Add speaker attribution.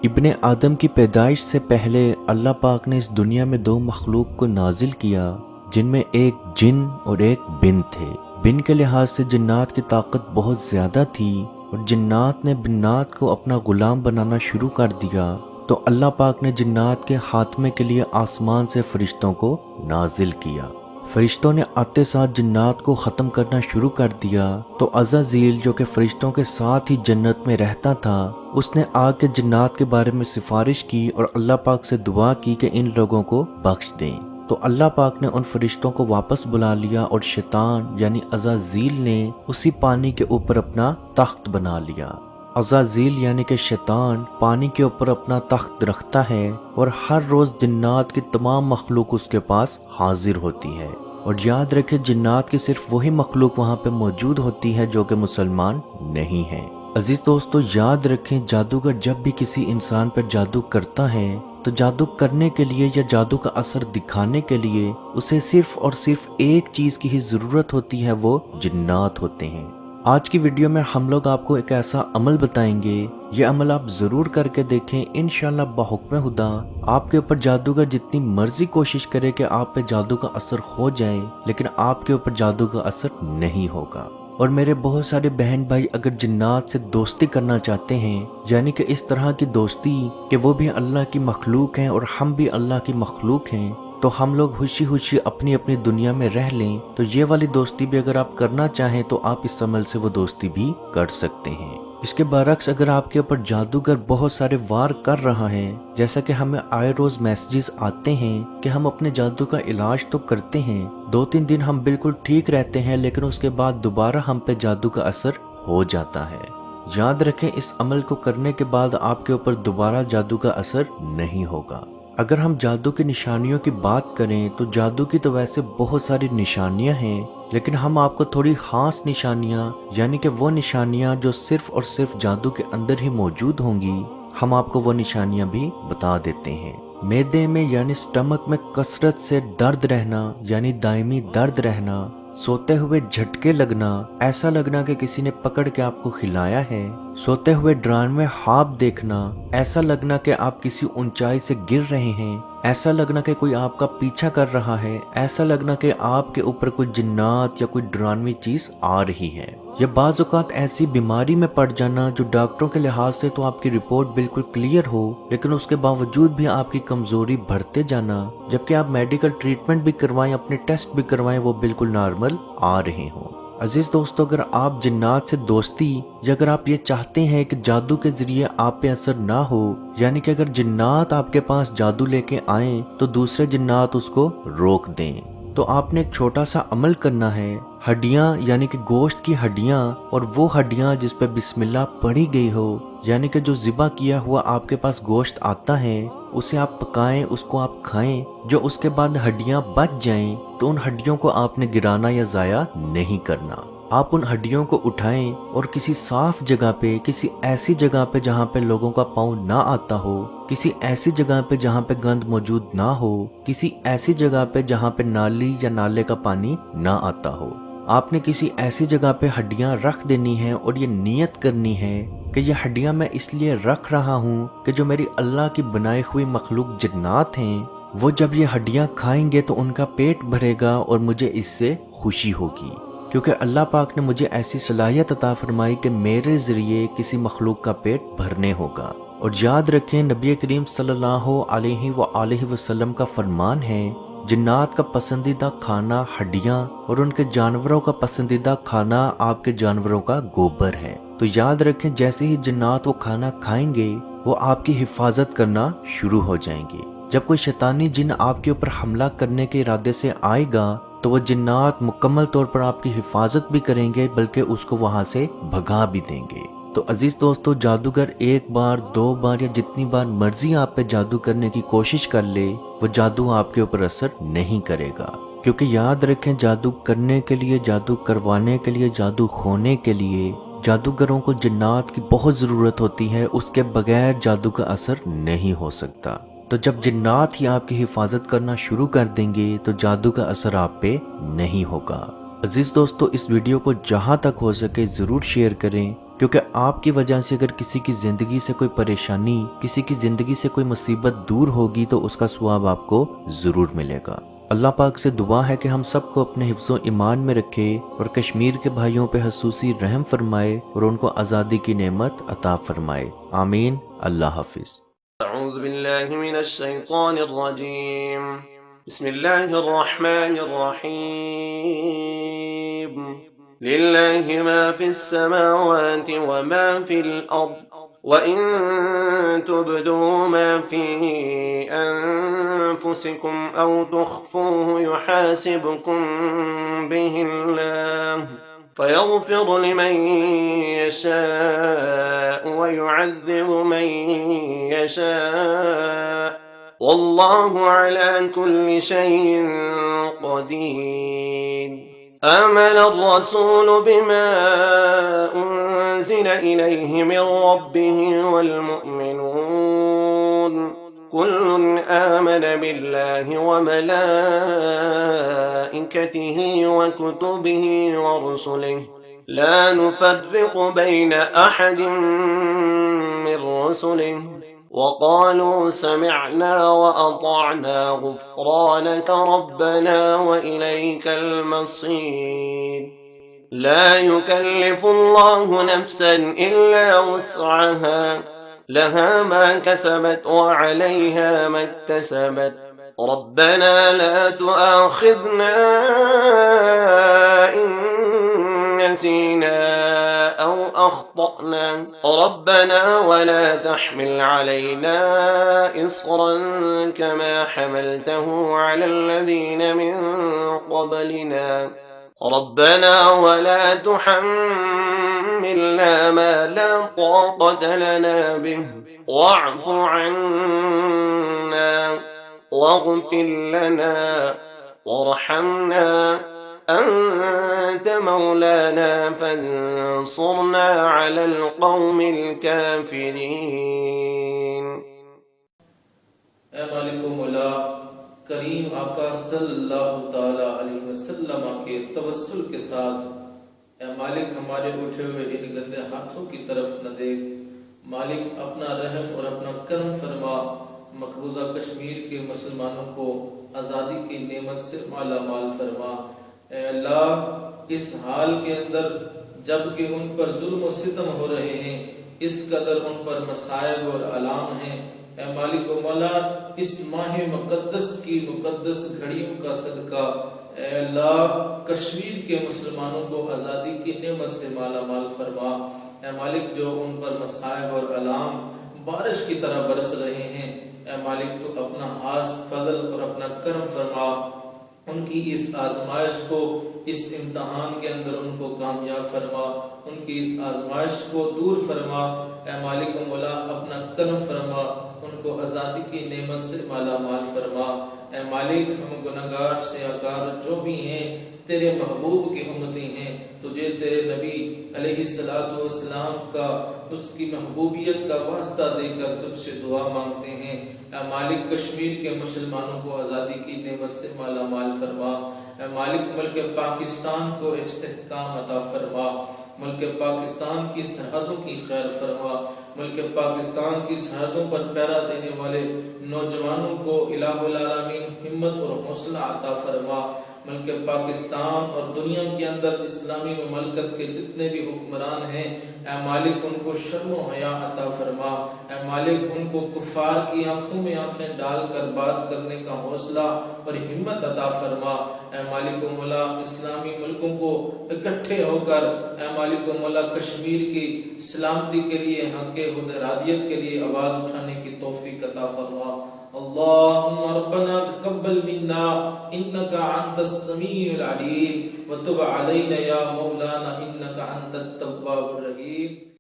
Speaker 1: इब्ने आदम की पैदाइश से पहले अल्लाह पाक ने इस दुनिया में दो मखलूक को नाजिल किया, जिनमें एक जिन और एक बिन थे। बिन के लिहाज से जिन्नात की ताकत बहुत ज़्यादा थी और जिन्नात ने बिन्नात को अपना गुलाम बनाना शुरू कर दिया। तो अल्लाह पाक ने जिन्नात के खात्मे के लिए आसमान से फरिश्तों को नाजिल किया। फरिश्तों ने आते साथ जिन्नात को ख़त्म करना शुरू कर दिया। तो अज़ाज़ील जो कि फरिश्तों के साथ ही जन्नत में रहता था, उसने आके जिन्नात के बारे में सिफारिश की और अल्लाह पाक से दुआ की कि इन लोगों को बख्श दें। तो अल्लाह पाक ने उन फरिश्तों को वापस बुला लिया और शैतान यानी अज़ाज़ील ने उसी पानी के ऊपर अपना तख्त बना लिया। अज़ाज़ील यानी कि शैतान पानी के ऊपर अपना तख्त रखता है और हर रोज़ जिन्नात की तमाम मखलूक उसके पास हाजिर होती है। और याद रखें, जिन्नात की सिर्फ वही मखलूक वहाँ पे मौजूद होती है जो कि मुसलमान नहीं है। अजीज दोस्तों, याद रखें, जादूगर जब भी किसी इंसान पर जादू करता है तो जादू करने के लिए या जादू का असर दिखाने के लिए उसे सिर्फ और सिर्फ एक चीज़ की ही ज़रूरत होती है, वो जिन्नात होते हैं। आज की वीडियो में हम लोग आपको एक ऐसा अमल बताएंगे, ये अमल आप ज़रूर करके देखें। इंशाल्लाह बहुक्म खुदा आपके ऊपर जादूगर जितनी मर्जी कोशिश करे कि आप पे जादू का असर हो जाए, लेकिन आपके ऊपर जादू का असर नहीं होगा। और मेरे बहुत सारे बहन भाई अगर जिन्नात से दोस्ती करना चाहते हैं, यानी कि इस तरह की दोस्ती कि वो भी अल्लाह की मखलूक हैं और हम भी अल्लाह की मखलूक हैं, तो हम लोग खुशी खुशी अपनी अपनी दुनिया में रह लें, तो ये वाली दोस्ती भी अगर आप करना चाहें तो आप इस अमल से वो दोस्ती भी कर सकते हैं। इसके बरक्स अगर आपके ऊपर जादूगर बहुत सारे वार कर रहा है, जैसा कि हमें आए रोज मैसेजेस आते हैं कि हम अपने जादू का इलाज तो करते हैं, 2-3 दिन हम बिल्कुल ठीक रहते हैं, लेकिन उसके बाद दोबारा हम पे जादू का असर हो जाता है। याद रखें, इस अमल को करने के बाद आपके ऊपर दोबारा जादू का असर नहीं होगा। अगर हम जादू की निशानियों की बात करें तो जादू की तो वैसे बहुत सारी निशानियां हैं, लेकिन हम आपको थोड़ी खास निशानियां यानी कि वो निशानियां जो सिर्फ और सिर्फ जादू के अंदर ही मौजूद होंगी, हम आपको वो निशानियां भी बता देते हैं। मैदे में यानी स्टमक में कसरत से दर्द रहना यानी दायमी दर्द रहना, सोते हुए झटके लगना, ऐसा लगना कि किसी ने पकड़ के आपको खिलाया है, सोते हुए ड्रान में ख्वाब देखना, ऐसा लगना कि आप किसी ऊंचाई से गिर रहे हैं, ऐसा लगना कि कोई आपका पीछा कर रहा है, ऐसा लगना कि आपके ऊपर कोई जिन्नात या कोई डरावनी चीज आ रही है, या बाज़ औक़ात ऐसी बीमारी में पड़ जाना जो डॉक्टरों के लिहाज से तो आपकी रिपोर्ट बिल्कुल क्लियर हो, लेकिन उसके बावजूद भी आपकी कमजोरी बढ़ते जाना, जबकि आप मेडिकल ट्रीटमेंट भी करवाएं, अपने टेस्ट भी करवाएं, वो बिल्कुल नॉर्मल आ रहे हों। अजीज दोस्तों, अगर आप जिन्नात से दोस्ती या अगर आप ये चाहते हैं कि जादू के जरिए आप पे असर ना हो, यानी कि अगर जिन्नात आपके पास जादू लेके आए तो दूसरे जिन्नात उसको रोक दें, तो आपने एक छोटा सा अमल करना है। हड्डियां यानी कि गोश्त की हड्डियां, और वो हड्डियां जिस पे बिस्मिल्लाह पढ़ी गई हो, यानी कि जो ज़िबा किया हुआ आपके पास गोश्त आता है, उसे आप पकाएं, उसको आप खाएं। जो उसके बाद हड्डियां बच जाएं तो उन हड्डियों को आपने गिराना या ज़ाया नहीं करना। आप उन हड्डियों को उठाएं और किसी साफ जगह पे, किसी ऐसी जगह पे जहाँ पे लोगों का पाँव ना आता हो, किसी ऐसी जगह पे जहाँ पे गंद मौजूद ना हो, किसी ऐसी जगह पे जहाँ पे नाली या नाले का पानी ना आता हो, आपने किसी ऐसी जगह पे हड्डियां रख देनी है और ये नियत करनी है कि ये हड्डियां मैं इसलिए रख रहा हूँ कि जो मेरी अल्लाह की बनाई हुई मखलूक जिन्नात हैं, वो जब ये हड्डियां खाएंगे तो उनका पेट भरेगा और मुझे इससे खुशी होगी, क्योंकि अल्लाह पाक ने मुझे ऐसी सलाहियत अता फरमाई कि मेरे ज़रिए किसी मखलूक का पेट भरने होगा। और याद रखें, नबी करीम सल्लल्लाहु अलैहि वसल्लम का फरमान है, जिन्नात का पसंदीदा खाना हड्डियां और उनके जानवरों का पसंदीदा खाना आपके जानवरों का गोबर है। तो याद रखें, जैसे ही जिन्नात वो खाना खाएंगे वो आपकी हिफाजत करना शुरू हो जाएंगे। जब कोई शैतानी जिन आपके ऊपर हमला करने के इरादे से आएगा तो वो जिन्नात मुकम्मल तौर पर आपकी हिफाजत भी करेंगे, बल्कि उसको वहां से भगा भी देंगे। तो अजीज दोस्तों, जादूगर एक बार, 2 बार या जितनी बार मर्जी आप पे जादू करने की कोशिश कर ले, वो जादू आपके ऊपर असर नहीं करेगा। क्योंकि याद रखें, जादू करने के लिए, जादू करवाने के लिए, जादू खोने के लिए जादूगरों को जिन्नात की बहुत ज़रूरत होती है, उसके बगैर जादू का असर नहीं हो सकता। तो जब जिन्नात ही आपकी हिफाजत करना शुरू कर देंगे तो जादू का असर आप पे नहीं होगा। अजीज दोस्तों, इस वीडियो को जहां तक हो सके ज़रूर शेयर करें کیونکہ آپ کی وجہ سے اگر کسی کی زندگی سے کوئی پریشانی، کسی کی زندگی سے کوئی مصیبت دور ہوگی تو اس کا ثواب آپ کو ضرور ملے گا۔ اللہ پاک سے دعا ہے کہ ہم سب کو اپنے حفظ و ایمان میں رکھے اور کشمیر کے بھائیوں پہ خصوصی رحم فرمائے اور ان کو آزادی کی نعمت عطا فرمائے۔ آمین۔ اللہ حافظ۔
Speaker 2: اعوذ باللہ من الشیطان الرجیم، بسم اللہ الرحمن الرحیم، للہ ما فی السماوات وما فی الارض وَإِن تُبْدُوا مَا فِي أَنفُسِكُمْ أَوْ تُخْفُوهُ يُحَاسِبْكُم بِهِ اللَّهُ فَيَغْفِرُ لِمَن يَشَاءُ وَيُعَذِّبُ مَن يَشَاءُ وَاللَّهُ عَلَى كُلِّ شَيْءٍ قَدِيرٌ۔ آمن الرسول بما أنزل إليه من ربه والمؤمنون كل آمن بالله وملائكته وكتبه ورسله لا نفرق بين أحد من رسله وقالوا سمعنا وأطعنا غفرانك ربنا وإليك المصير۔ لا يكلف الله نفسا إلا وسعها، لها ما كسبت وعليها ما اكتسبت، ربنا لا تؤاخذنا إن نسينا أو أخطأنا، ربنا ولا تحمل علينا إصرا كما حملته على الذين من قبلنا، ربنا ولا تحملنا ما لا طاقة لنا به، واعف عنا واغفر لنا وارحمنا أنت مولانا فانصرنا على القوم الكافرين۔
Speaker 3: اے مالک و مولا، کریم آقا صلی اللہ تعالی علیہ وسلم کے توسل کے ساتھ اے مالک ہمارے اٹھے ہوئے ان گندے ہاتھوں کی طرف نہ دیکھ، مالک اپنا رحم اور اپنا کرم فرما، مقبوضہ کشمیر کے مسلمانوں کو آزادی کی نعمت سے مالا مال فرما۔ اے اللہ، اس حال کے اندر جب کہ ان پر ظلم و ستم ہو رہے ہیں، اس قدر ان پر مصائب اور آلام ہیں، اے مالک و مولا، اس ماہ مقدس کی مقدس گھڑیوں کا صدقہ اے اللہ کشمیر کے مسلمانوں کو آزادی کی نعمت سے مالا مال فرما۔ اے مالک، جو ان پر مصائب اور آلام بارش کی طرح برس رہے ہیں، اے مالک تو اپنا خاص فضل اور اپنا کرم فرما، ان کی اس آزمائش کو، اس امتحان کے اندر ان کو کامیاب فرما، ان کی اس آزمائش کو دور فرما۔ اے مالک و مولا، اپنا کرم فرما، ان کو آزادی کی نعمت سے مالا مال فرما۔ اے مالک، ہم گناہگار سیاہکار جو بھی ہیں تیرے محبوب کی امتی ہیں، تجھے تیرے نبی علیہ السلام کا، اس کی محبوبیت کا واسطہ دے کر تجھ سے دعا مانگتے ہیں۔ اے مالک، کشمیر کے مسلمانوں کو آزادی کی نعمت سے مالا مال فرما۔ اے مالک، ملک پاکستان کو استحکام عطا فرما، ملک پاکستان کی سرحدوں کی خیر فرما، ملک پاکستان کی سرحدوں پر پہرا دینے والے نوجوانوں کو الہ العالمین ہمت اور حوصلہ عطا فرما۔ ملک پاکستان اور دنیا کے اندر اسلامی مملکت کے جتنے بھی حکمران ہیں، اے مالک ان کو شرم و حیا عطا فرما۔ اے مالک، ان کو کفار کی آنکھوں میں آنکھیں ڈال کر بات کرنے کا حوصلہ اور ہمت عطا فرما۔ اے مالک و مولا، اسلامی ملکوں کو اکٹھے ہو کر اے مالک و مولا کشمیر کی سلامتی کے لیے، حق حدرادیت کے لیے آواز اٹھانے کی توفیق عطا فرما۔ اللهم ربنا تقبل منا انك انت السميع العليم وتب علينا يا مولانا انك انت التواب الرحيم۔